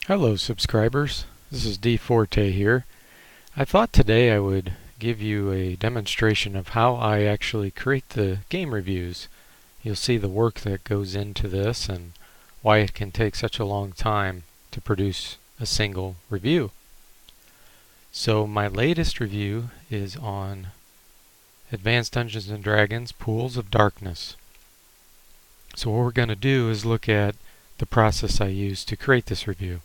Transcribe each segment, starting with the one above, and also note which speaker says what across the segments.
Speaker 1: Hello subscribers, this is dfortae here. I thought today I would give you a demonstration of how I actually create the game reviews. You'll see the work that goes into this and why it can take such a long time to produce a single review. So my latest review is on Advanced Dungeons & Dragons Pools of Darkness. So what we're going to do is look at the process I used to create this review.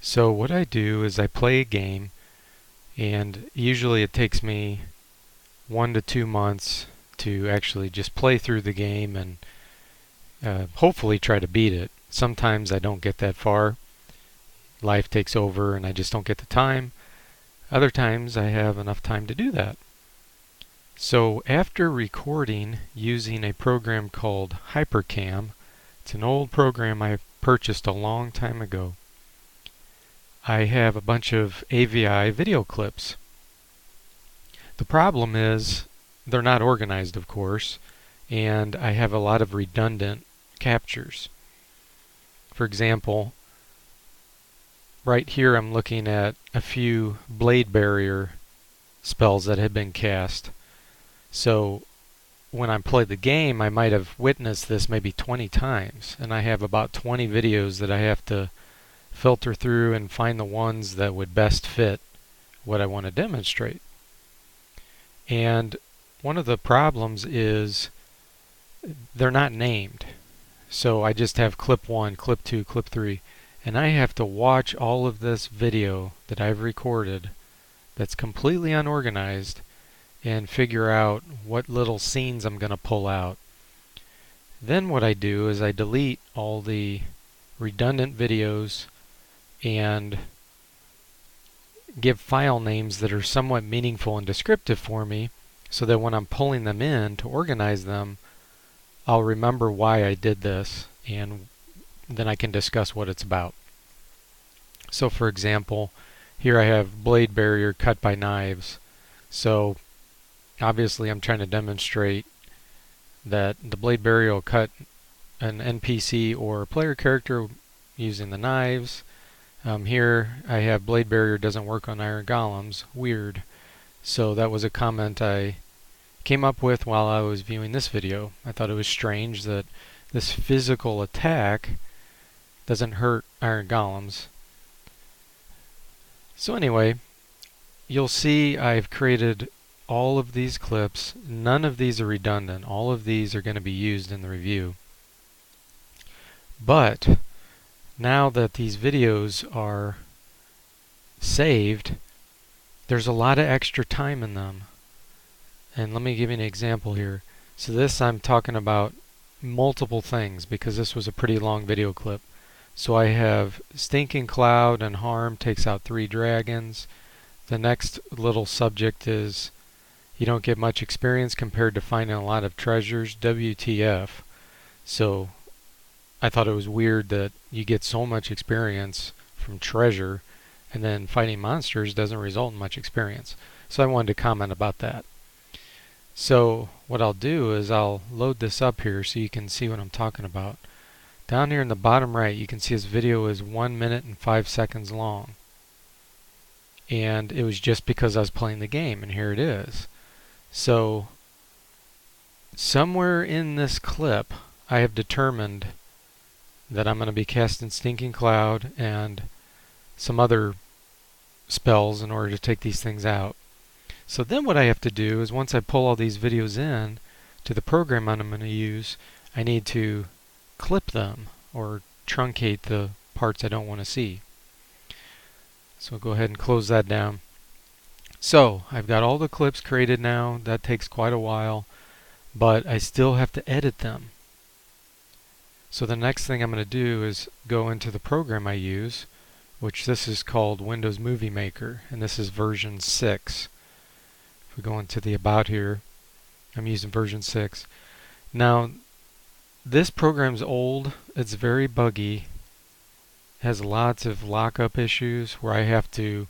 Speaker 1: So what I do is I play a game, and usually it takes me 1 to 2 months to actually just play through the game and hopefully try to beat it. Sometimes I don't get that far. Life takes over and I just don't get the time. Other times I have enough time to do that. So after recording using a program called Hypercam, it's an old program I purchased a long time ago, I have a bunch of AVI video clips. The problem is they're not organized, of course, and I have a lot of redundant captures. For example, right here I'm looking at a few blade barrier spells that had been cast. So when I play the game, I might have witnessed this maybe 20 times, and I have about 20 videos that I have to filter through and find the ones that would best fit what I want to demonstrate. And one of the problems is they're not named. So I just have clip 1, clip 2, clip 3, and I have to watch all of this video that I've recorded that's completely unorganized and figure out what little scenes I'm going to pull out. Then what I do is I delete all the redundant videos and give file names that are somewhat meaningful and descriptive for me, so that when I'm pulling them in to organize them, I'll remember why I did this, and then I can discuss what it's about. So for example, here I have blade barrier cut by knives. So obviously I'm trying to demonstrate that the blade barrier will cut an NPC or a player character using the knives. Here I have blade barrier doesn't work on iron golems. Weird. So that was a comment I came up with while I was viewing this video. I thought it was strange that this physical attack doesn't hurt iron golems. So anyway, you'll see I've created all of these clips. None of these are redundant. All of these are going to be used in the review. But now that these videos are saved, there's a lot of extra time in them. And let me give you an example here. So this, I'm talking about multiple things because this was a pretty long video clip. So I have Stinking Cloud and Harm takes out 3 dragons. The next little subject is you don't get much experience compared to finding a lot of treasures. WTF. So I thought it was weird that you get so much experience from treasure and then fighting monsters doesn't result in much experience. So I wanted to comment about that. So what I'll do is I'll load this up here so you can see what I'm talking about. Down here in the bottom right you can see this video is 1 minute and 5 seconds long. And it was just because I was playing the game, and here it is. So somewhere in this clip I have determined that I'm going to be casting Stinking Cloud and some other spells in order to take these things out. So then what I have to do is once I pull all these videos in to the program I'm going to use, I need to clip them or truncate the parts I don't want to see. So go ahead and close that down. So I've got all the clips created now. That takes quite a while, but I still have to edit them. So the next thing I'm going to do is go into the program I use, which this is called Windows Movie Maker, and this is version 6. If we go into the About here, I'm using version 6. Now, this program's old, it's very buggy, has lots of lockup issues where I have to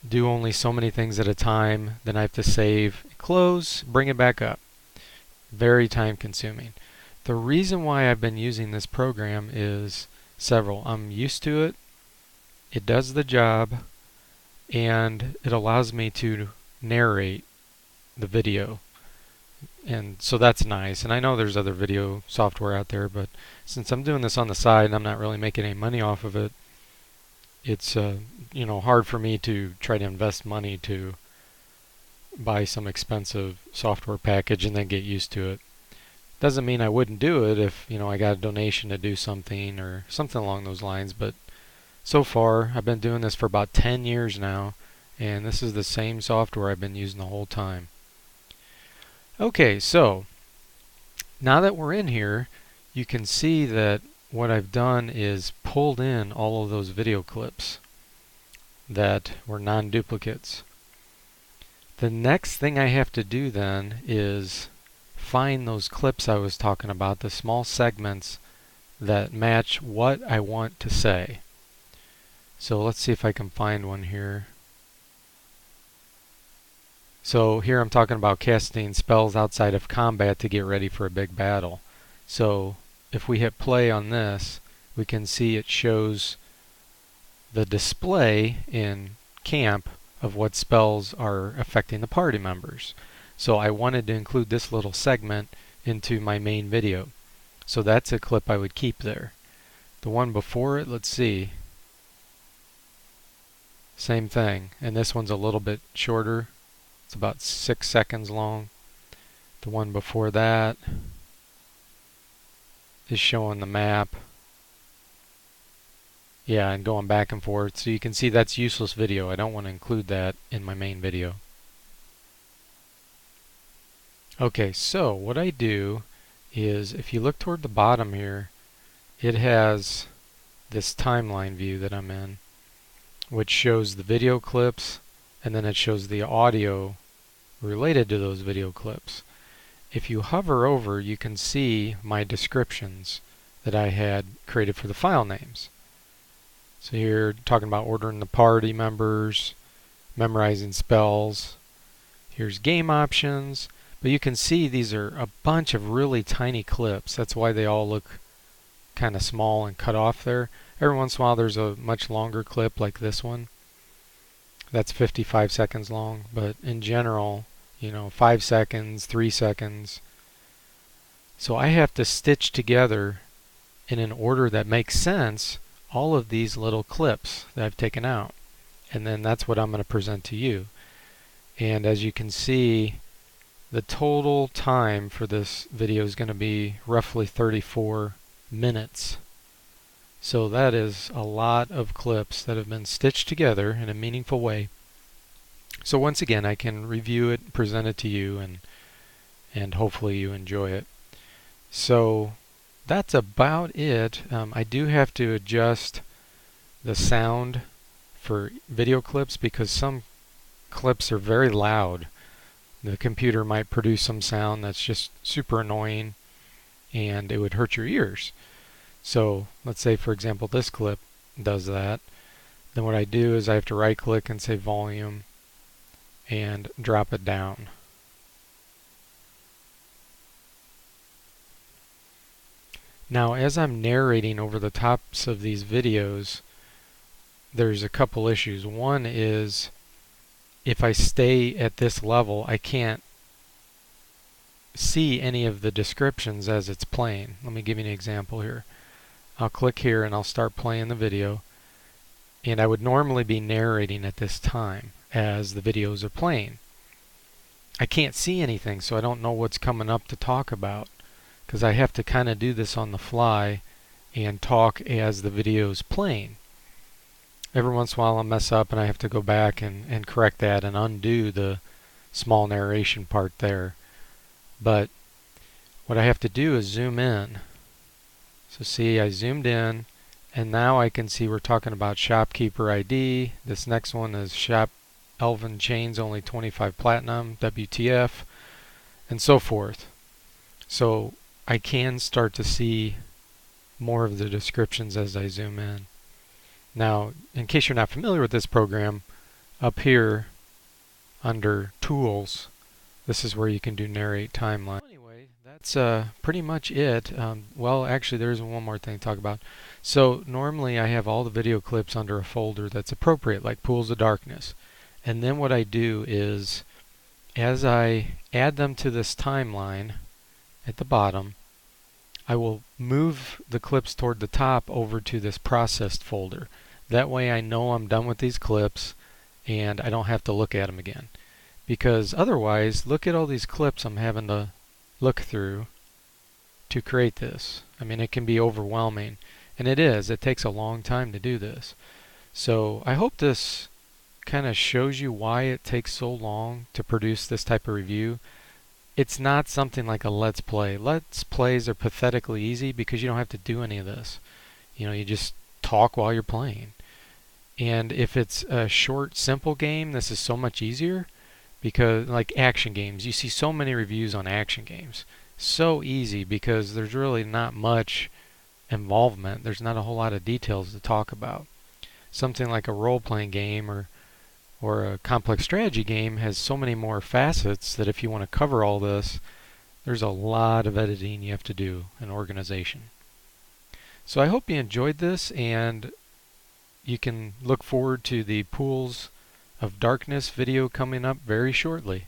Speaker 1: do only so many things at a time, then I have to save, close, bring it back up. Very time consuming. The reason why I've been using this program is several. I'm used to it. It does the job, and it allows me to narrate the video. And so that's nice. And I know there's other video software out there, but since I'm doing this on the side and I'm not really making any money off of it, it's hard for me to try to invest money to buy some expensive software package and then get used to it. Doesn't mean I wouldn't do it if I got a donation to do something or something along those lines, but so far I've been doing this for about 10 years now, and this is the same software I've been using the whole time. Okay, so now that we're in here, you can see that what I've done is pulled in all of those video clips that were non-duplicates. The next thing I have to do then is find those clips I was talking about, the small segments that match what I want to say. So let's see if I can find one here. So here I'm talking about casting spells outside of combat to get ready for a big battle. So if we hit play on this, we can see it shows the display in camp of what spells are affecting the party members. So I wanted to include this little segment into my main video. So that's a clip I would keep there. The one before it, let's see. Same thing, and this one's a little bit shorter. It's about 6 seconds long. The one before that is showing the map. Yeah, and going back and forth. So you can see that's useless video. I don't want to include that in my main video. Okay, so what I do is, if you look toward the bottom here, it has this timeline view that I'm in, which shows the video clips, and then it shows the audio related to those video clips. If you hover over, you can see my descriptions that I had created for the file names. So here, talking about ordering the party members, memorizing spells. Here's game options. But you can see these are a bunch of really tiny clips. That's why they all look kind of small and cut off there. Every once in a while there's a much longer clip like this one. That's 55 seconds long, but in general, 5 seconds, 3 seconds. So I have to stitch together in an order that makes sense all of these little clips that I've taken out. And then that's what I'm going to present to you. And as you can see, the total time for this video is going to be roughly 34 minutes. So that is a lot of clips that have been stitched together in a meaningful way. So once again, I can review it, present it to you, and hopefully you enjoy it. So that's about it. I do have to adjust the sound for video clips because some clips are very loud. The computer might produce some sound that's just super annoying and it would hurt your ears. So let's say, for example, this clip does that. Then what I do is I have to right click and say volume and drop it down. Now as I'm narrating over the tops of these videos, there's a couple issues. One is if I stay at this level, I can't see any of the descriptions as it's playing. Let me give you an example here. I'll click here and I'll start playing the video, and I would normally be narrating at this time as the videos are playing. I can't see anything, so I don't know what's coming up to talk about because I have to kind of do this on the fly and talk as the video is playing. Every once in a while I'll mess up and I have to go back and correct that and undo the small narration part there. But what I have to do is zoom in. So see, I zoomed in, and now I can see we're talking about shopkeeper ID. This next one is shop Elven Chains, only 25 platinum, WTF, and so forth. So I can start to see more of the descriptions as I zoom in. Now, in case you're not familiar with this program, up here under Tools, this is where you can do Narrate Timeline. Anyway, that's That's pretty much it. Well, actually, there's one more thing to talk about. So normally I have all the video clips under a folder that's appropriate, like Pools of Darkness. And then what I do is, as I add them to this timeline at the bottom, I will move the clips toward the top over to this processed folder. That way I know I'm done with these clips and I don't have to look at them again. Because otherwise, look at all these clips I'm having to look through to create this. I mean, it can be overwhelming. And it is. It takes a long time to do this. So I hope this kind of shows you why it takes so long to produce this type of review. It's not something like a Let's Play. Let's Plays are pathetically easy because you don't have to do any of this. You just talk while you're playing. And if it's a short, simple game, this is so much easier because, like action games, you see so many reviews on action games. So easy because there's really not much involvement. There's not a whole lot of details to talk about. Something like a role-playing game or a complex strategy game has so many more facets that if you want to cover all this, there's a lot of editing you have to do and organization. So I hope you enjoyed this, and you can look forward to the Pools of Darkness video coming up very shortly.